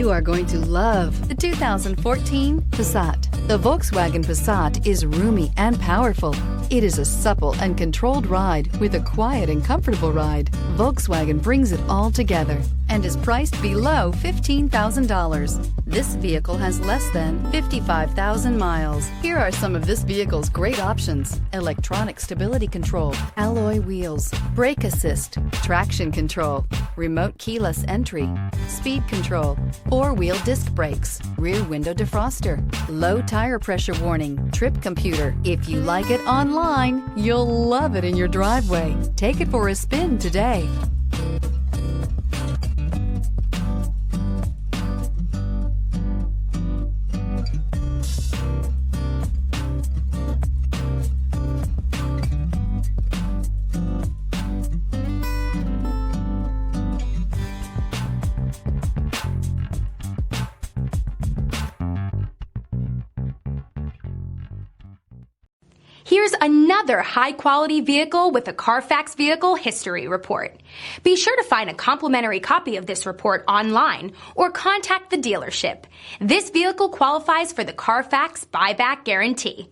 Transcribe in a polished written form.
You are going to love the 2014 Passat. The Volkswagen Passat is roomy and powerful. It is a supple and controlled ride with a quiet and comfortable ride. Volkswagen brings it all together and is priced below $15,000. This vehicle has less than 55,000 miles. Here are some of this vehicle's great options: electronic stability control, alloy wheels, brake assist, traction control, remote keyless entry, speed control, four-wheel disc brakes, rear window defroster, low tire pressure warning, trip computer. If you like it online, you'll love it in your driveway. Take it for a spin today. Here's another high-quality vehicle with a Carfax Vehicle History Report. Be sure to find a complimentary copy of this report online or contact the dealership. This vehicle qualifies for the Carfax Buyback Guarantee.